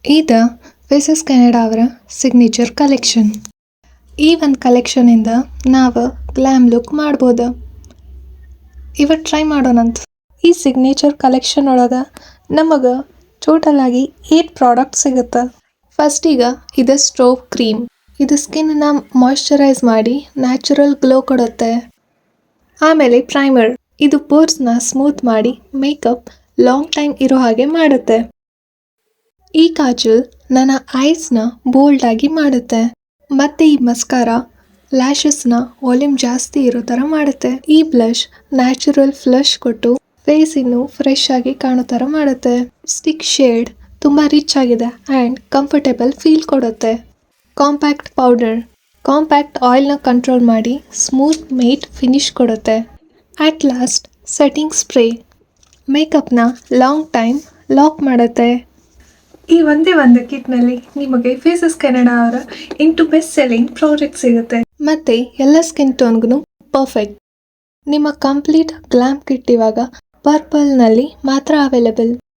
ಇದು phases Canada ಅವರ signature collection. ಈ ಒಂದು ಕಲೆಕ್ಷನಿಂದ ನಾವು ಗ್ಲಾಮ್ ಲುಕ್ ಮಾಡ್ಬೋದು. ಇವತ್ತು ಟ್ರೈ ಮಾಡೋಣಂತ. ಈ ಸಿಗ್ನೇಚರ್ ಕಲೆಕ್ಷನ್ ಒಳಗೆ ನಮಗೆ ಟೋಟಲ್ ಆಗಿ 8 ಪ್ರಾಡಕ್ಟ್ ಸಿಗುತ್ತೆ. ಫಸ್ಟ್ ಈಗ ಇದು ಸ್ಟ್ರೋವ್ ಕ್ರೀಮ್. ಇದು ಸ್ಕಿನ್ನ ಮಾಯ್ಶ್ಚರೈಸ್ ಮಾಡಿ ನ್ಯಾಚುರಲ್ ಗ್ಲೋ ಕೊಡುತ್ತೆ. ಆಮೇಲೆ ಪ್ರೈಮರ್. ಇದು ಪೋರ್ಸ್ನ ಸ್ಮೂತ್ ಮಾಡಿ ಮೇಕಪ್ ಲಾಂಗ್ ಟೈಮ್ ಇರೋ ಹಾಗೆ ಮಾಡುತ್ತೆ. ಈ ಕಾಜಲ್ ನನ್ನ ಐಸ್ನ ಬೋಲ್ಡ್ ಆಗಿ ಮಾಡುತ್ತೆ. ಮತ್ತೆ ಈ ಮಸ್ಕಾರಾ ಲ್ಯಾಶಸ್ನ ವಾಲ್ಯೂಮ್ ಜಾಸ್ತಿ ಇರೋ ಥರ ಮಾಡುತ್ತೆ. ಈ ಬ್ಲಷ್ ನ್ಯಾಚುರಲ್ ಫ್ಲಶ್ ಕೊಟ್ಟು ಫೇಸ್ ಇನ್ನು ಫ್ರೆಶ್ ಆಗಿ ಕಾಣೋ ಥರ ಮಾಡುತ್ತೆ. ಸ್ಟಿಕ್ ಶೇಡ್ ತುಂಬ ರಿಚ್ ಆಗಿದೆ ಆ್ಯಂಡ್ ಕಂಫರ್ಟೇಬಲ್ ಫೀಲ್ ಕೊಡುತ್ತೆ. ಕಾಂಪ್ಯಾಕ್ಟ್ ಪೌಡರ್ ಕಾಂಪ್ಯಾಕ್ಟ್ ಆಯಿಲ್ನ ಕಂಟ್ರೋಲ್ ಮಾಡಿ ಸ್ಮೂತ್ ಮೇಟ್ ಫಿನಿಶ್ ಕೊಡುತ್ತೆ. ಅಟ್ ಲಾಸ್ಟ್ ಸೆಟ್ಟಿಂಗ್ ಸ್ಪ್ರೇ ಮೇಕಪ್ನ ಲಾಂಗ್ ಟೈಮ್ ಲಾಕ್ ಮಾಡುತ್ತೆ. ಈ ಒಂದೇ ಒಂದು ಕಿಟ್ನಲ್ಲಿ ನಿಮಗೆ ಫೇಸಸ್ ಕೆನಡಾ ಅವರ 8 ಬೆಸ್ಟ್ ಸೆಲ್ಲಿಂಗ್ ಪ್ರಾಡಕ್ಟ್ ಸಿಗುತ್ತೆ. ಮತ್ತೆ ಎಲ್ಲ ಸ್ಕಿನ್ ಟೋನ್ಗೂ ಪರ್ಫೆಕ್ಟ್. ನಿಮ್ಮ ಕಂಪ್ಲೀಟ್ ಗ್ಲಾಮ್ ಕಿಟ್ ಇವಾಗ ಪರ್ಪಲ್ನಲ್ಲಿ ಮಾತ್ರ ಅವೈಲೇಬಲ್.